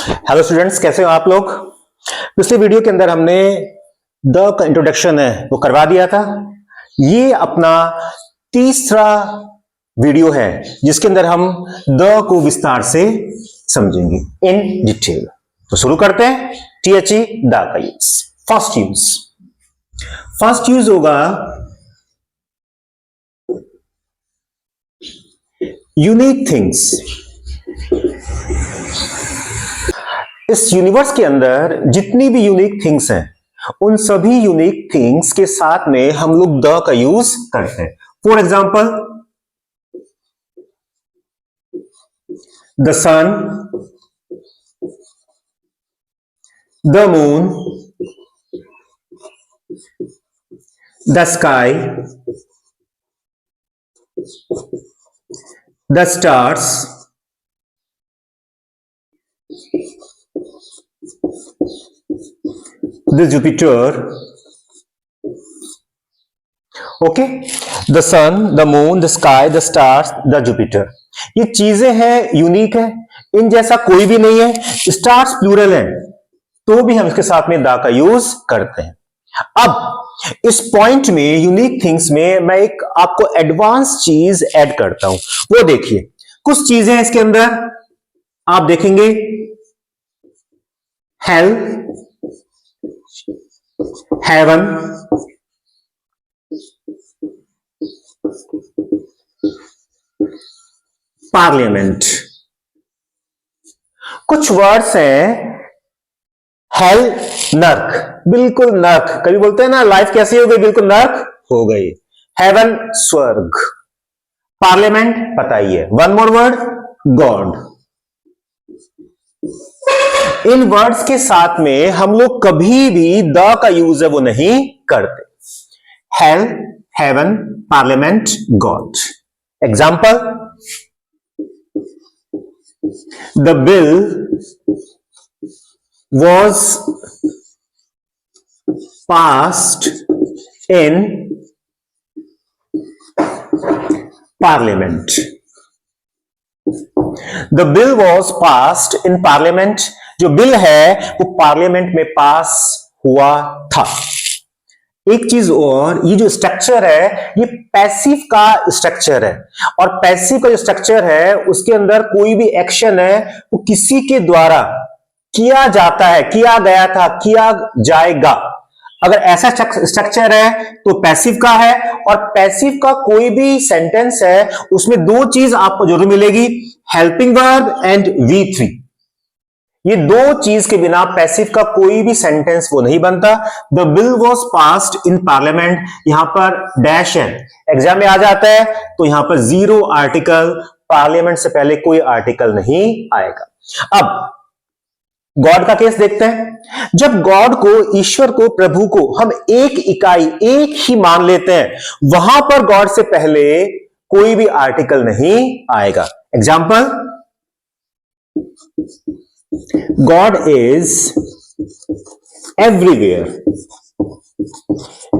Hello students, कैसे हो आप लोग। पिछले वीडियो के अंदर हमने द का इंट्रोडक्शन है वो करवा दिया था। ये अपना तीसरा वीडियो है जिसके अंदर हम द को विस्तार से समझेंगे इन डिटेल। तो शुरू करते हैं। THE द का यूज। फर्स्ट यूज होगा यूनिक थिंग्स। इस यूनिवर्स के अंदर जितनी भी यूनिक थिंग्स हैं उन सभी यूनिक थिंग्स के साथ में हम लोग द का यूज करते हैं। For example, the sun, the moon, the sky, the stars, the Jupiter, okay, the sun, the moon, the sky, the stars, the Jupiter। ये चीजें हैं, यूनिक है, इन जैसा कोई भी नहीं है। स्टार्स प्लूरल है तो भी हम इसके साथ में द का यूज करते हैं। अब इस पॉइंट में यूनिक थिंग्स में मैं एक आपको एडवांस चीज ऐड करता हूं, वो देखिए। कुछ चीजें हैं इसके अंदर, आप देखेंगे हेल, हेवन, पार्लियामेंट। कुछ वर्ड्स हैं, हेल नर्क, बिल्कुल नर्क। कभी बोलते हैं ना लाइफ कैसी हो गई, बिल्कुल नर्क हो गई। हेवन स्वर्ग, पार्लियामेंट पता ही है। One more word, god. इन वर्ड्स के साथ में हम लोग कभी भी द का यूज है वो नहीं करते। Hell, heaven, parliament, God. Example, the bill was passed in parliament. The bill was passed in parliament. जो बिल है वो पार्लियामेंट में पास हुआ था। एक चीज और, ये जो स्ट्रक्चर है ये पैसिव का स्ट्रक्चर है, और पैसिव का जो स्ट्रक्चर है उसके अंदर कोई भी एक्शन है वो किसी के द्वारा किया जाता है, किया गया था, किया जाएगा। अगर ऐसा स्ट्रक्चर है तो पैसिव का है, और पैसिव का कोई भी सेंटेंस है उसमें दो चीज आपको जरूर मिलेगी, हेल्पिंग वर्ब एंड V3। ये दो चीज के बिना पैसिव का कोई भी सेंटेंस वो नहीं बनता। The bill was passed in parliament, यहां पर डैश है, एग्जाम में आ जाता है तो यहां पर जीरो आर्टिकल, पार्लियामेंट से पहले कोई आर्टिकल नहीं आएगा। अब गॉड का केस देखते हैं। जब गॉड को, ईश्वर को, प्रभु को हम एक इकाई, एक ही मान लेते हैं, वहां पर गॉड से पहले कोई भी आर्टिकल नहीं आएगा। एग्जाम्पल, गॉड इज एवरीवेयर,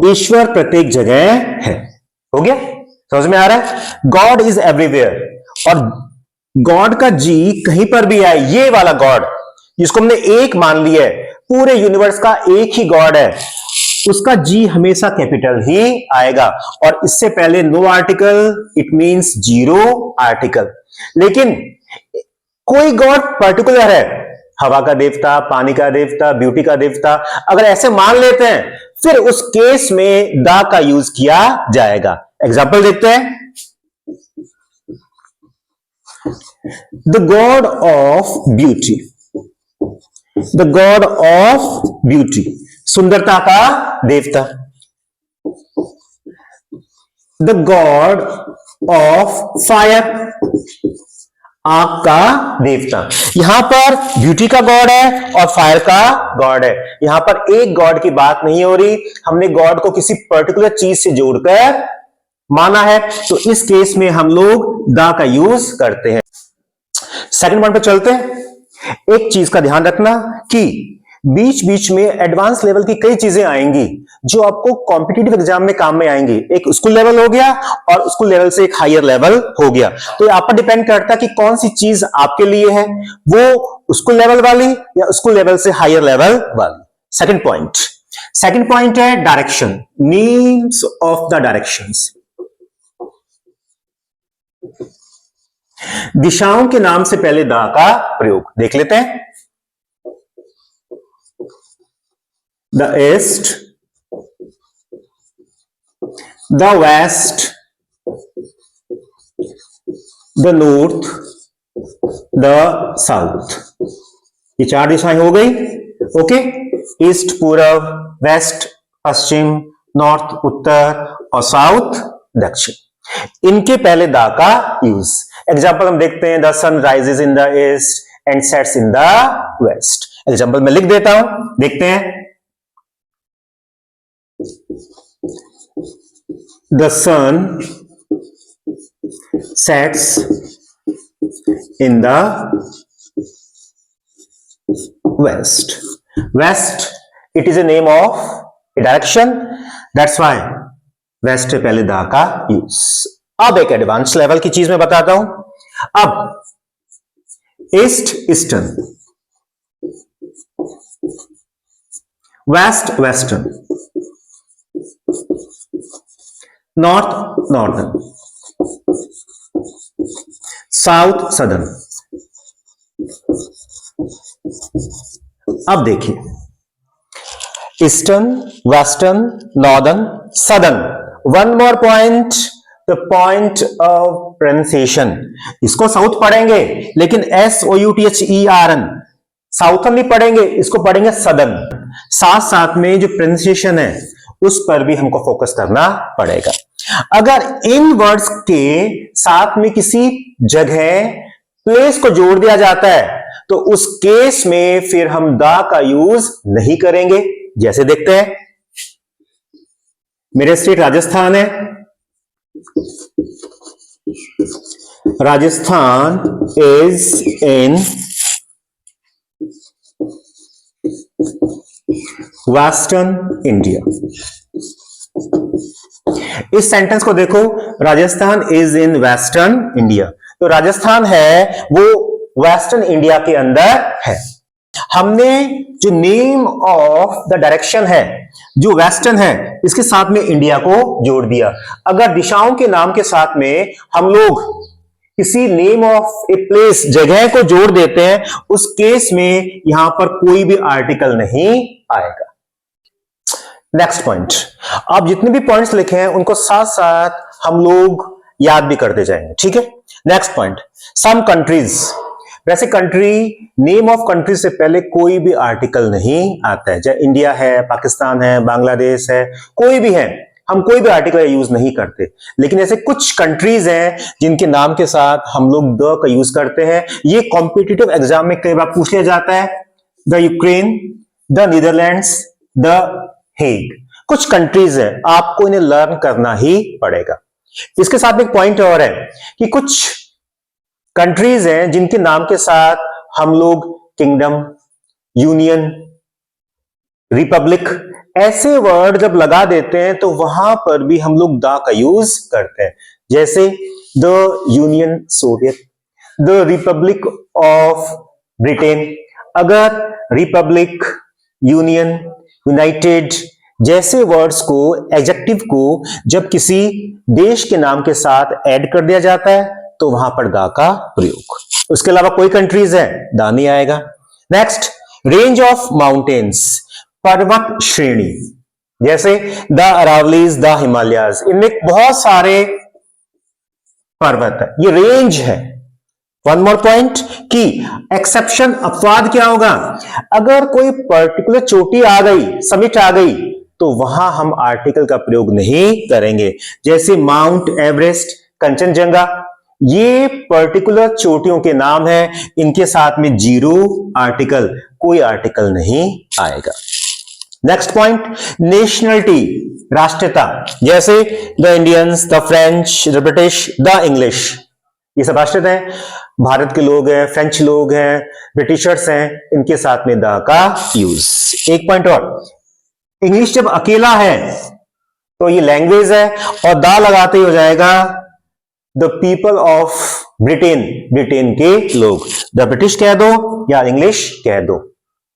ईश्वर प्रत्येक जगह है। हो गया, समझ में आ रहा है। गॉड इज एवरीवेयर, और गॉड का जी कहीं पर भी आए, ये वाला गॉड जिसको हमने एक मान लिया है, पूरे यूनिवर्स का एक ही गॉड है, उसका जी हमेशा कैपिटल ही आएगा, और इससे पहले no article, it means zero article. लेकिन कोई गॉड पर्टिकुलर है, हवा का देवता, पानी का देवता, ब्यूटी का देवता, अगर ऐसे मान लेते हैं फिर उस केस में द का यूज किया जाएगा। एग्जाम्पल देखते हैं। The God of beauty, the God of beauty, सुंदरता का देवता। द गॉड ऑफ फायर, आग का देवता। यहां पर ब्यूटी का गॉड है और फायर का गॉड है, यहां पर एक गॉड की बात नहीं हो रही, हमने गॉड को किसी पर्टिकुलर चीज से जोड़कर माना है, तो इस केस में हम लोग द का यूज करते हैं। सेकंड पॉइंट पर चलते हैं। एक चीज का ध्यान रखना कि बीच बीच में एडवांस लेवल की कई चीजें आएंगी जो आपको कॉम्पिटिटिव एग्जाम में काम में आएंगे। एक स्कूल लेवल हो गया और स्कूल लेवल से एक हायर लेवल हो गया। तो आप पर डिपेंड करता है कि कौन सी चीज आपके लिए है, वो स्कूल लेवल वाली या स्कूल लेवल से हायर लेवल वाली। सेकंड पॉइंट है direction, names of the directions. दिशाओं के नाम से पहले द का प्रयोग देख लेते हैं। The east, the west, the north, the south. ये 4 दिशाएं हो गई। ओके, ईस्ट पूरब, वेस्ट पश्चिम, नॉर्थ उत्तर और साउथ दक्षिण। इनके पहले द का यूज। एग्जाम्पल हम देखते हैं, the sun rises in the east and sets in the west. Example मैं लिख देता हूं, देखते हैं। The sun sets in the west. West, it is a name of a direction, that's why west से पहले द का यूज। अब एक एडवांस लेवल की चीज मैं बताता हूं। अब east eastern, west western, north northern, south southern. अब देखिए, eastern, western, northern, southern. One more point, the point of pronunciation. इसको साउथ पढ़ेंगे, लेकिन SOUTHERN साउथर्न नहीं पढ़ेंगे, इसको पढ़ेंगे सदर्न। साथ साथ में जो प्रोनाउंसिएशन है उस पर भी हमको फोकस करना पड़ेगा। अगर इन वर्ड्स के साथ में किसी जगह प्लेस को जोड़ दिया जाता है तो उस केस में फिर हम द का यूज नहीं करेंगे। जैसे देखते हैं, मेरे स्टेट राजस्थान है, Rajasthan is in western India. इस सेंटेंस को देखो, Rajasthan is in western India. तो राजस्थान है वो वेस्टर्न इंडिया के अंदर है। हमने जो नेम ऑफ द डायरेक्शन है जो वेस्टर्न है, इसके साथ में इंडिया को जोड़ दिया। अगर दिशाओं के नाम के साथ में हम लोग किसी नेम ऑफ ए प्लेस जगह को जोड़ देते हैं, उस केस में यहां पर कोई भी आर्टिकल नहीं आएगा। नेक्स्ट पॉइंट, आप जितने भी पॉइंट्स लिखे हैं उनको साथ साथ हम लोग याद भी करते जाएंगे, ठीक है। Next point, some countries. वैसे कंट्री, नेम ऑफ कंट्री से पहले कोई भी आर्टिकल नहीं आता है। चाहे इंडिया है, पाकिस्तान है, बांग्लादेश है, कोई भी है, हम कोई भी आर्टिकल यूज नहीं करते। लेकिन ऐसे कुछ कंट्रीज हैं जिनके नाम के साथ हम लोग द का यूज करते हैं। ये कॉम्पिटिटिव एग्जाम में कई बार पूछ लिया जाता है। The Ukraine, the Netherlands, the Hague. कुछ कंट्रीज है, आपको इन्हें लर्न करना ही पड़ेगा। इसके साथ एक पॉइंट और है कि कुछ कंट्रीज हैं जिनके नाम के साथ हम लोग किंगडम, यूनियन, रिपब्लिक ऐसे वर्ड जब लगा देते हैं तो वहां पर भी हम लोग द का यूज करते हैं। जैसे the union Soviet, the Republic of Britain. अगर रिपब्लिक, यूनियन, यूनाइटेड जैसे वर्ड्स को, एडजेक्टिव को जब किसी देश के नाम के साथ ऐड कर दिया जाता है तो वहां पर द का प्रयोग। उसके अलावा कोई कंट्रीज है, द नहीं आएगा। नेक्स्ट, रेंज ऑफ माउंटेन्स, पर्वत श्रेणी। जैसे द अरावलीज, द हिमालयाज, इनमें बहुत सारे पर्वत है, ये रेंज है। वन मोर पॉइंट कि एक्सेप्शन, अपवाद क्या होगा? अगर कोई पर्टिकुलर चोटी आ गई, समिट आ गई, तो वहां हम आर्टिकल का प्रयोग नहीं करेंगे। जैसे माउंट एवरेस्ट, कंचनजंगा, ये पर्टिकुलर चोटियों के नाम है, इनके साथ में जीरो आर्टिकल, कोई आर्टिकल नहीं आएगा। नेक्स्ट पॉइंट, नेशनलिटी, राष्ट्रीयता। जैसे the Indians, the French, the British, the English, ये सब राष्ट्रीयता है। भारत के लोग हैं, फ्रेंच लोग हैं, ब्रिटिशर्स हैं, इनके साथ में द का यूज। एक पॉइंट और, इंग्लिश जब अकेला है तो ये लैंग्वेज है, और दा लगाते ही हो जाएगा the people of Britain, Britain के लोग। द ब्रिटिश कह दो या इंग्लिश कह दो।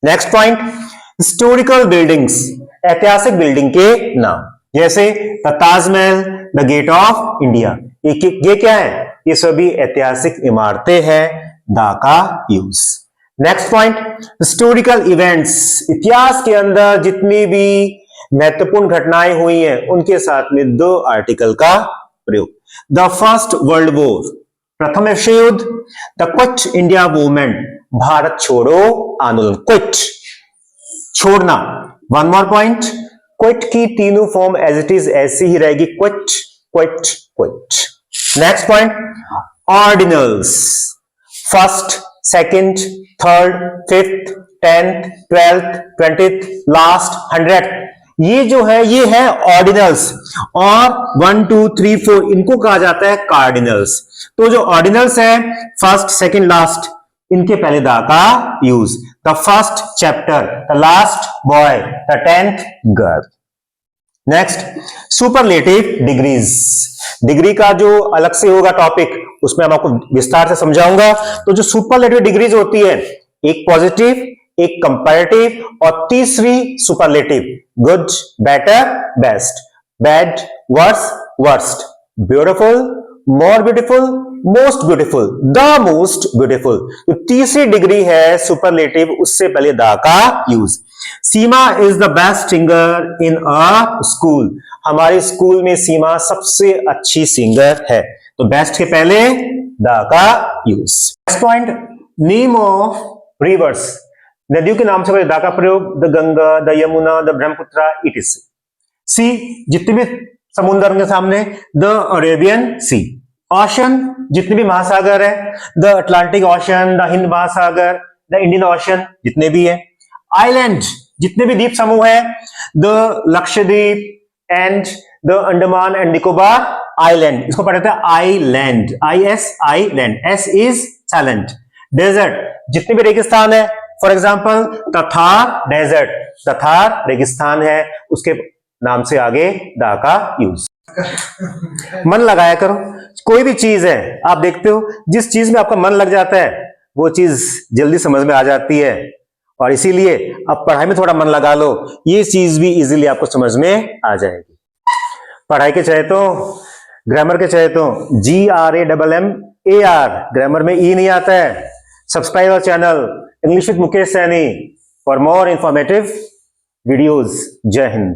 नेक्स्ट पॉइंट, हिस्टोरिकल बिल्डिंग्स, ऐतिहासिक बिल्डिंग के नाम, जैसे the Taj Mahal, the gate of India, ये क्या है? ये सभी ऐतिहासिक इमारतें हैं, दा का use. Next point, historical events, इतिहास के अंदर जितनी भी महत्वपूर्ण घटनाएं हुई हैं उनके साथ में दो आर्टिकल का प्रयोग। द फर्स्ट वर्ल्ड वॉर, प्रथम विश्व युद्ध। The quit India movement, Bharat छोड़ो आंदोलन, क्विट छोड़ना। वन मोर पॉइंट, क्विट की तीनों फॉर्म एज इट इज ऐसी ही रहेगी, quit quit quit. Next point, ordinals, first, second, third, fifth, 10th, 12th, 20th, last, 100th, ये जो है ये है ऑर्डिनल्स, और 1 2 3 4 इनको कहा जाता है कार्डिनल्स। तो जो ऑर्डिनल्स है, फर्स्ट, सेकंड, लास्ट, इनके पहले दा का use. The first chapter, the last boy, the 10th girl. Next, superlative degrees, degree का जो अलग से होगा टॉपिक, उसमें हम आपको विस्तार से समझाऊंगा। तो जो सुपरलेटिव डिग्रीज होती है, एक पॉजिटिव, एक कंपैरेटिव और तीसरी superlative, good, better, best, bad, worse, worst, beautiful, more beautiful, most beautiful, the most beautiful. तो तीसरी डिग्री है सुपरलेटिव, उससे पहले द का use. Seema is the best singer in a school, हमारे स्कूल में सीमा सबसे अच्छी सिंगर है, तो बेस्ट के पहले द का use. Next point, name of rivers, नदियों के नाम से पहले द का प्रयोग, the Ganga, the Yamuna, the Brahmaputra, it is. Sea, जितने भी समुद्र के सामने, द अरेबियन सी। ओशन, जितने भी महासागर है, the Atlantic ocean, the Hind महासागर, द इंडियन ओशन, जितने भी है। आइलैंड, जितने भी द्वीप समूह है, the Lakshadweep and the Andaman and Nicobar island, इसको पढ़ते हैं island, IS island, S is silent. Desert, जितने भी रेगिस्तान है, for example Thar desert, Thar रेगिस्तान है, उसके नाम से आगे दा का यूज। मन लगाया करो, कोई भी चीज है आप देखते हो, जिस चीज में आपका मन लग जाता है वो चीज जल्दी समझ में आ जाती है, और इसीलिए अब पढ़ाई में थोड़ा मन लगा लो, ये चीज भी इजीली आपको समझ में आ जाएगी। पढ़ाई के चाहे तो, ग्रामर के चाहे तो GRAMMAR, ग्रामर में ई नहीं आता है। Subscribe our channel English with Mukesh Saini for more informative videos. जय हिंद।